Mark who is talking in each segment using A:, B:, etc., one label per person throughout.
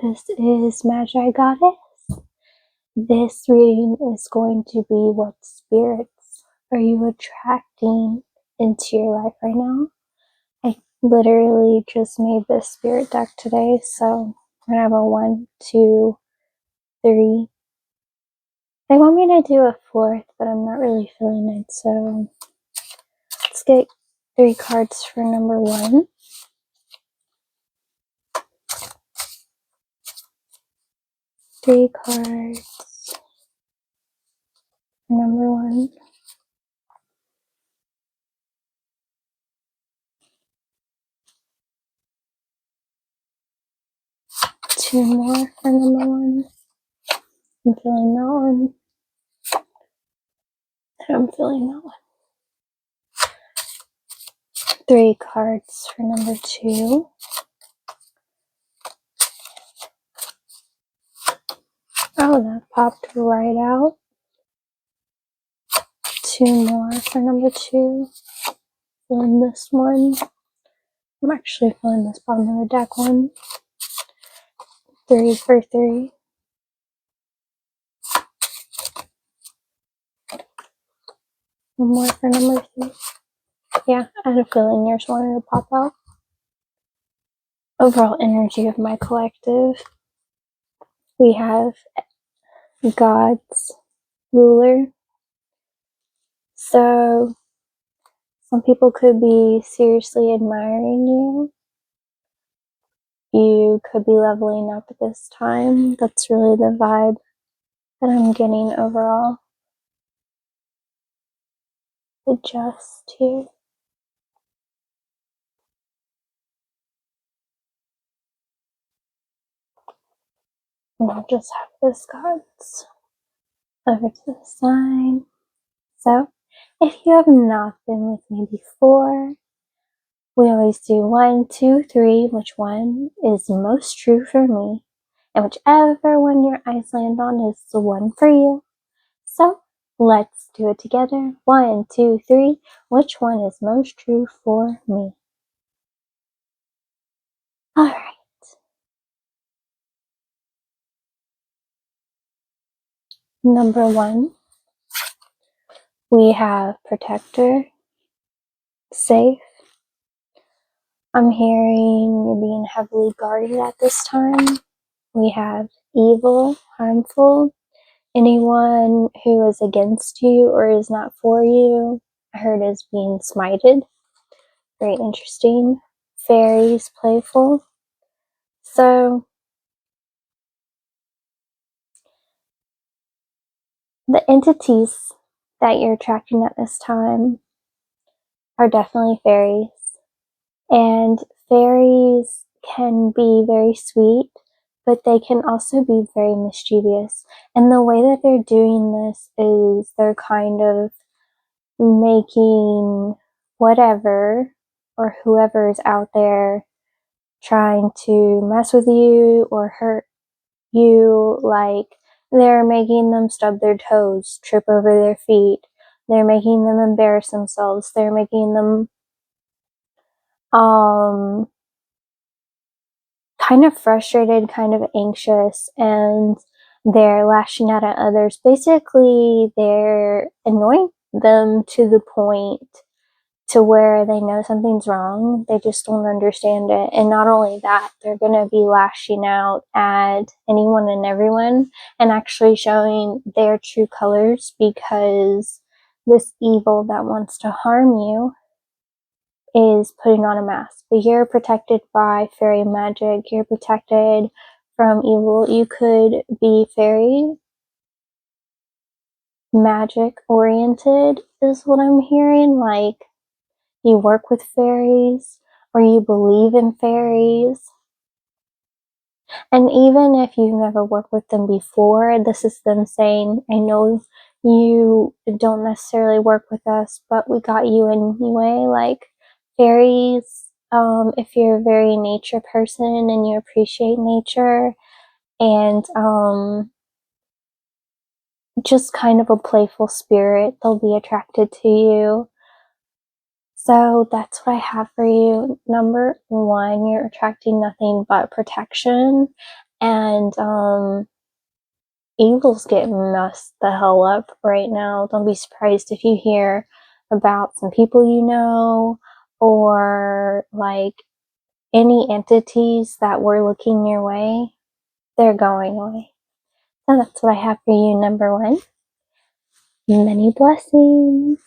A: This is Magigoddess. This reading is going to be what spirits are you attracting into your life right now. I literally just made this spirit deck today, so we're gonna have a 1, 2, 3. They want me to do a 4th, but I'm not really feeling it, so let's get 3 cards for number 1. Three cards for number 1. Two more for number 1. I'm feeling that one. I'm feeling that one. 3 cards for number 2. Oh, that popped right out. 2 more for number 2. Feeling this one. I'm actually feeling this bottom of the deck one. 3 for 3. One more for number 3. Yeah, I had a feeling yours wanted to pop out. Overall energy of my collective. We have God's ruler. So some people could be seriously admiring you. You could be leveling up at this time. That's really the vibe that I'm getting overall. Adjust here. And I'll just have this cards over to the side. So, if you have not been with me before, we always do 1, 2, 3, which one is most true for me, and whichever one your eyes land on is the one for you. So, let's do it together. 1, 2, 3, which one is most true for me? Alright. Number 1, we have protector, safe. I'm hearing you're being heavily guarded at this time. We have evil, harmful, anyone who is against you or is not for you. I heard is being smited. Very interesting. Fairies, playful. So, the entities that you're attracting at this time are definitely fairies. And fairies can be very sweet, but they can also be very mischievous. And the way that they're doing this is they're kind of making whatever or whoever is out there trying to mess with you or hurt you, like they're making them stub their toes, trip over their feet. They're making them embarrass themselves. They're making them kind of frustrated, kind of anxious, and they're lashing out at others. Basically, they're annoying them to the point to where they know something's wrong. They just don't understand it. And not only that, they're going to be lashing out at anyone and everyone and actually showing their true colors, because this evil that wants to harm you is putting on a mask. But you're protected by fairy magic. You're protected from evil. You could be fairy magic oriented is what I'm hearing. Like you work with fairies or you believe in fairies. And even if you've never worked with them before, this is them saying, I know you don't necessarily work with us, but we got you anyway. Like fairies, if you're a very nature person and you appreciate nature and just kind of a playful spirit, they'll be attracted to you. So that's what I have for you. Number 1, you're attracting nothing but protection And evil's getting messed the hell up right now. Don't be surprised if you hear about some people you know, or like any entities that were looking your way. They're going away. So that's what I have for you, number 1. Many blessings.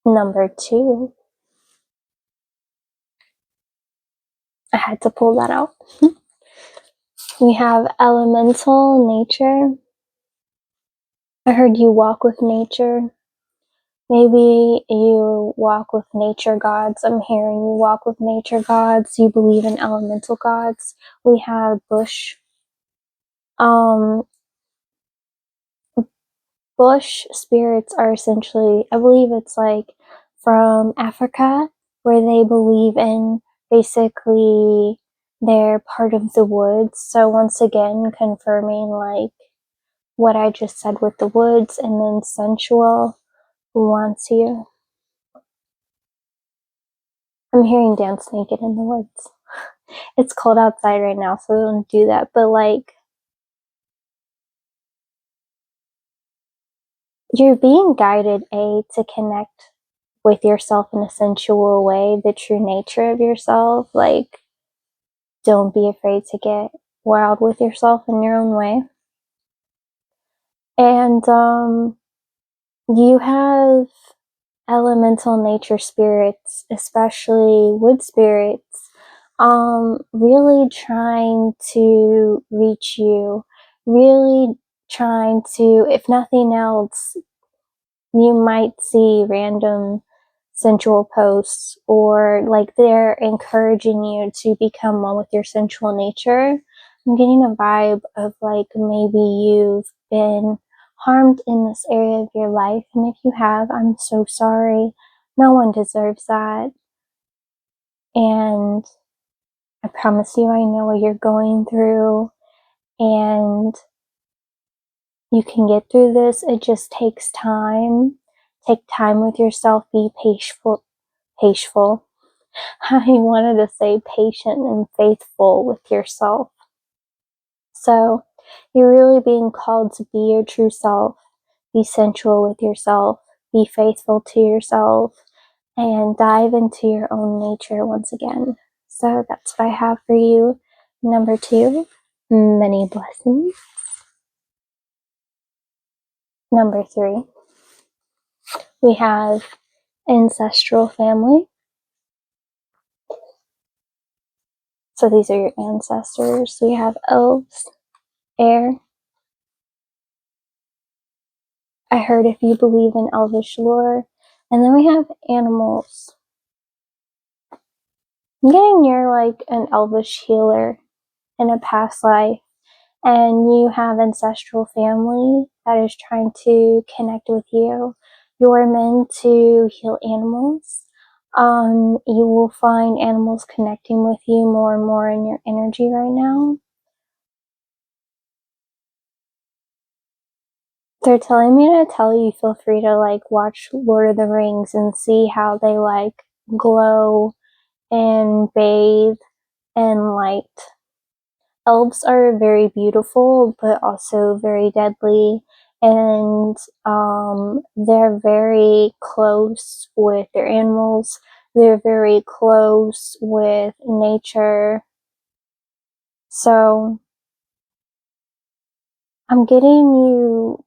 A: Number 2. I had to pull that out. We have elemental nature. I heard you walk with nature. Maybe you walk with nature gods. I'm hearing you walk with nature gods. You believe in elemental gods. We have bush. Bush spirits are essentially, I believe it's like from Africa, where they believe in basically they're part of the woods. So once again, confirming like what I just said with the woods, and then sensual who wants you. I'm hearing dance naked in the woods. It's cold outside right now, so don't do that. But like, you're being guided, to connect with yourself in a sensual way, the true nature of yourself. Like, don't be afraid to get wild with yourself in your own way. And you have elemental nature spirits, especially wood spirits, really trying to reach you, really trying to, if nothing else, you might see random sensual posts, or like they're encouraging you to become one with your sensual nature. I'm getting a vibe of like maybe you've been harmed in this area of your life, and if you have, I'm so sorry. No one deserves that. And I promise you, I know what you're going through, and you can get through this. It just takes time. Take time with yourself. Be patient. I wanted to say patient and faithful with yourself. So you're really being called to be your true self. Be sensual with yourself. Be faithful to yourself. And dive into your own nature once again. So that's what I have for you. Number 2, many blessings. Number 3, we have ancestral family. So these are your ancestors. We have elves, air. I heard if you believe in elvish lore. And then we have animals. I'm getting you're like an elvish healer in a past life, and you have ancestral family that is trying to connect with you. You're meant to heal animals. You will find animals connecting with you more and more in your energy right now. They're telling me to tell you, feel free to like watch Lord of the Rings and see how they like glow and bathe in light. Elves are very beautiful, but also very deadly, and they're very close with their animals. They're very close with nature. So I'm getting you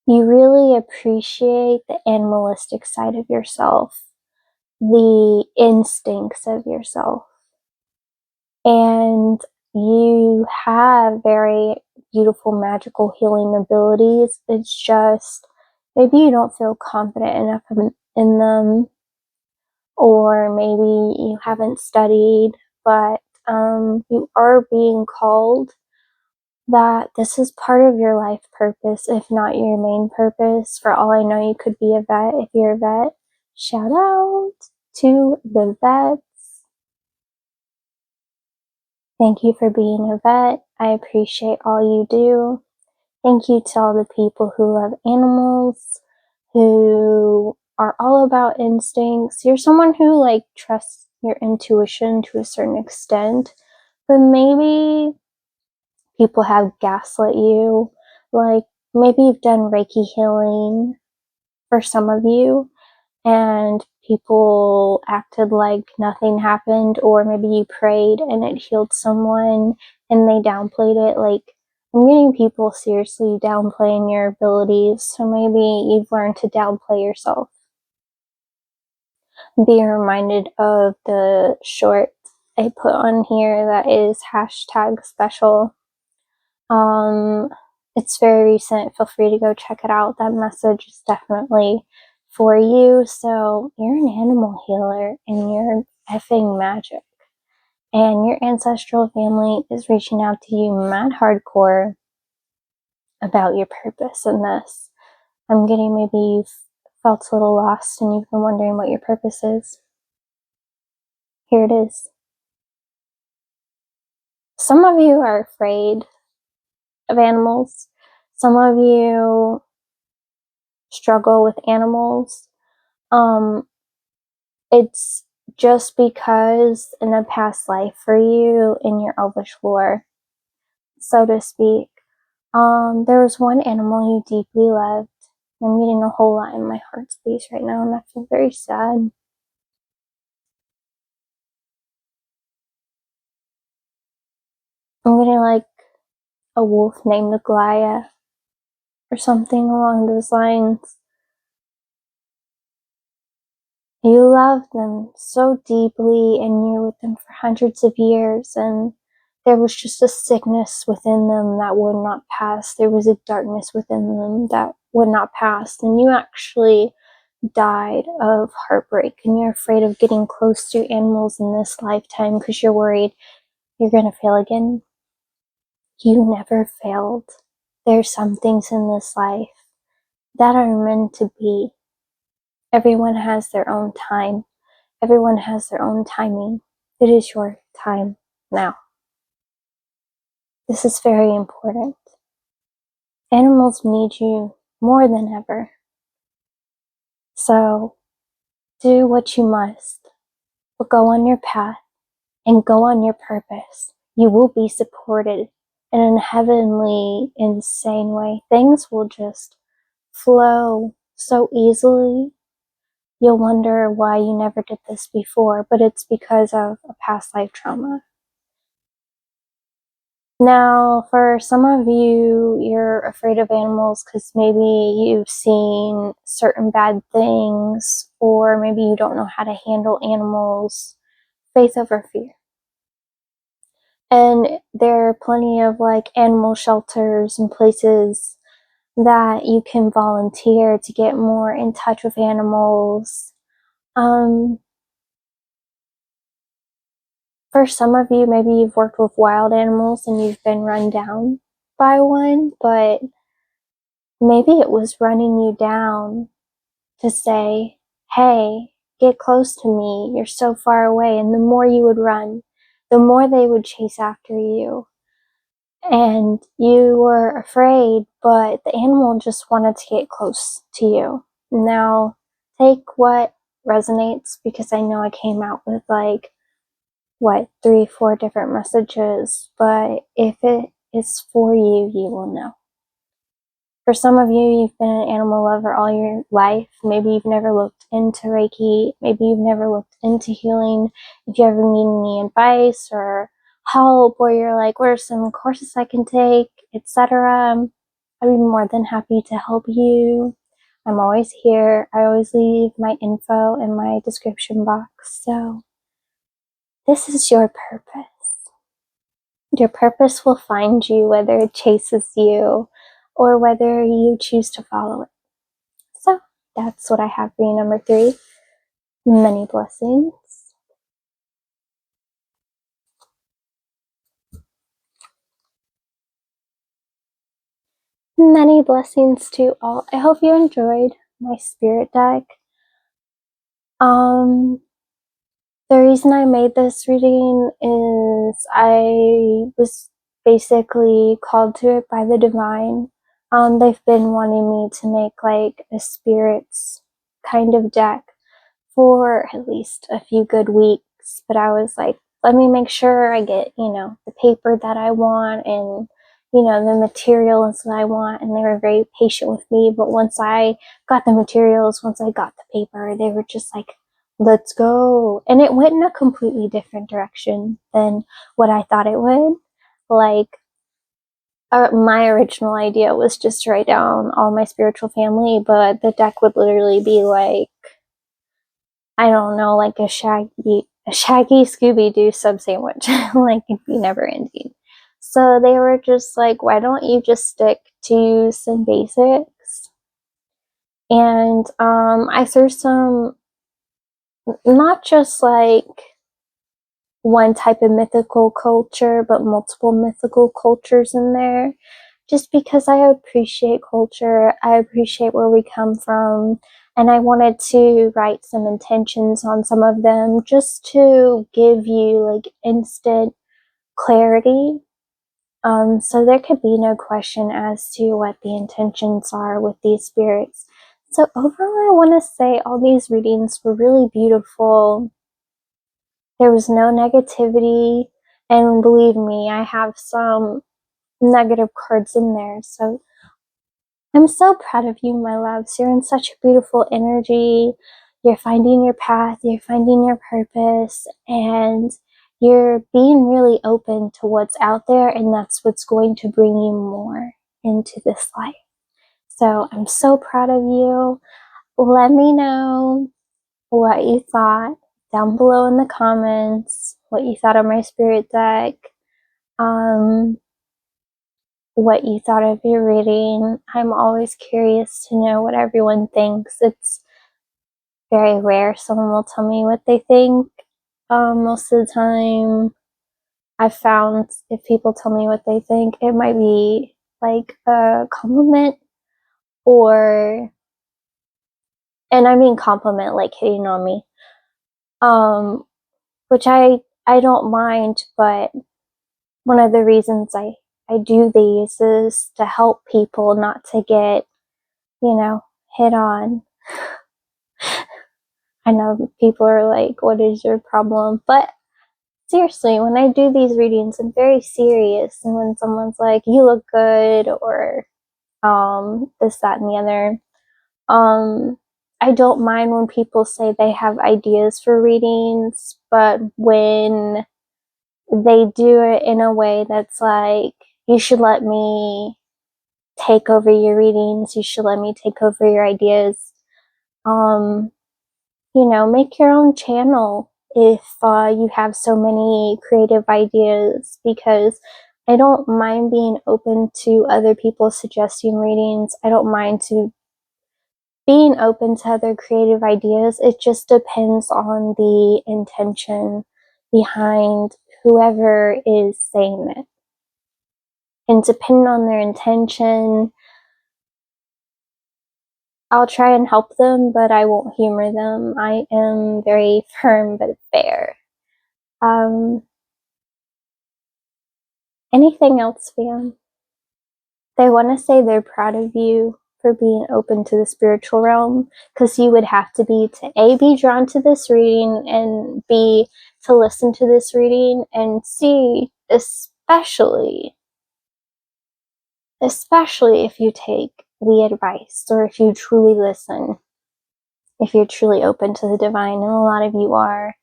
A: really appreciate the animalistic side of yourself, the instincts of yourself. And you have very beautiful magical healing abilities. It's just maybe you don't feel confident enough in them, or maybe you haven't studied, but you are being called, that this is part of your life purpose, if not your main purpose. For all I know, you could be a vet. If you're a vet, shout out to the vets. Thank you for being a vet. I appreciate all you do. Thank you to all the people who love animals, who are all about instincts. You're someone who like trusts your intuition to a certain extent, but maybe people have gaslit you. Like, maybe you've done Reiki healing for some of you, and people acted like nothing happened, or maybe you prayed and it healed someone and they downplayed it. Like, I'm getting people seriously downplaying your abilities, so maybe you've learned to downplay yourself. Be reminded of the short I put on here that is #special. It's very recent. Feel free to go check it out. That message is definitely for you. So you're an animal healer and you're effing magic. And your ancestral family is reaching out to you mad hardcore about your purpose in this. I'm getting maybe you've felt a little lost and you've been wondering what your purpose is. Here it is. Some of you are afraid of animals. Some of you struggle with animals. It's just because in a past life for you in your elvish lore, so to speak, there was one animal you deeply loved. I'm getting a whole lot in my heart space right now, and I feel very sad. I'm getting like a wolf named Aglaya or something along those lines. You love them so deeply and you're with them for hundreds of years, and there was just a sickness within them that would not pass. There was a darkness within them that would not pass, and you actually died of heartbreak, and you're afraid of getting close to animals in this lifetime because you're worried you're going to fail again. You never failed. There's some things in this life that are meant to be. Everyone has their own time. Everyone has their own timing. It is your time now. This is very important. Animals need you more than ever. So do what you must, but go on your path and go on your purpose. You will be supported in a heavenly, insane way. Things will just flow so easily. You'll wonder why you never did this before, but it's because of a past life trauma. Now, for some of you, you're afraid of animals because maybe you've seen certain bad things, or maybe you don't know how to handle animals. Faith over fear. And there are plenty of like animal shelters and places that you can volunteer to get more in touch with animals. For some of you, maybe you've worked with wild animals and you've been run down by one, but maybe it was running you down to say, hey, get close to me, you're so far away. And the more you would run, the more they would chase after you. And you were afraid, but the animal just wanted to get close to you. Now, take what resonates, because I know I came out with like, 3-4 different messages, but if it is for you, you will know. For some of you, you've been an animal lover all your life. Maybe you've never looked into Reiki. Maybe you've never looked into healing. If you ever need any advice or help, or you're like, what are some courses I can take, etc., I'd be more than happy to help you. I'm always here. I always leave my info in my description box. So this is your purpose. Your purpose will find you, whether it chases you or whether you choose to follow it. So that's what I have for you, number 3. Many blessings. Many blessings to all. I hope you enjoyed my spirit deck. The reason I made this reading is I was basically called to it by the divine. They've been wanting me to make like a spirits kind of deck for at least a few good weeks. weeks, but I was like, let me make sure I get, the paper that I want and, the materials that I want. And they were very patient with me. But once I got the materials, once I got the paper, they were just like, let's go. And it went in a completely different direction than what I thought it would. Like, my original idea was just to write down all my spiritual family, but the deck would literally be like, I don't know, like a shaggy Scooby-Doo sub sandwich. Like, it'd be never ending. So they were just like, why don't you just stick to some basics? And I threw some, not just like one type of mythical culture, but multiple mythical cultures in there. Just because I appreciate culture, I appreciate where we come from, and I wanted to write some intentions on some of them just to give you like instant clarity. So there could be no question as to what the intentions are with these spirits. So overall, I want to say all these readings were really beautiful. There was no negativity, and believe me, I have some negative cards in there. So I'm so proud of you, my loves. You're in such a beautiful energy. You're finding your path, you're finding your purpose, and you're being really open to what's out there, and that's what's going to bring you more into this life. So I'm so proud of you. Let me know what you thought down below in the comments, what you thought of my spirit deck, what you thought of your reading. I'm always curious to know what everyone thinks. It's very rare someone will tell me what they think. Most of the time, I've found if people tell me what they think, it might be like a compliment, or, and I mean compliment like hitting on me, which I don't mind, but one of the reasons I do these is to help people not to get, hit on. I know people are like, what is your problem? But seriously, when I do these readings, I'm very serious. And when someone's like, you look good, or this, that, and the other, I don't mind when people say they have ideas for readings, but when they do it in a way that's like, you should let me take over your readings, you should let me take over your ideas, make your own channel if you have so many creative ideas, because I don't mind being open to other people suggesting readings. I don't mind to being open to other creative ideas. It just depends on the intention behind whoever is saying it. And depending on their intention, I'll try and help them, but I won't humor them. I am very firm but fair. Anything else, fam? They want to say they're proud of you for being open to the spiritual realm, because you would have to be to A, be drawn to this reading, and B, to listen to this reading, and C, especially if you take the advice, or if you truly listen, if you're truly open to the divine, and a lot of you are,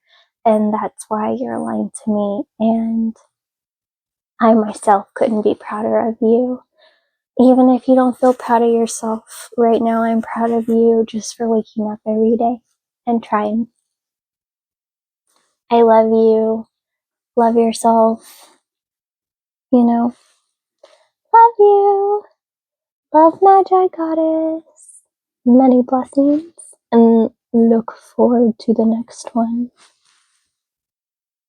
A: and that's why you're aligned to me, and I myself couldn't be prouder of you. Even if you don't feel proud of yourself right now, I'm proud of you just for waking up every day and trying. I love you. Love yourself. Love you. Love Magigoddess. Many blessings, and look forward to the next one.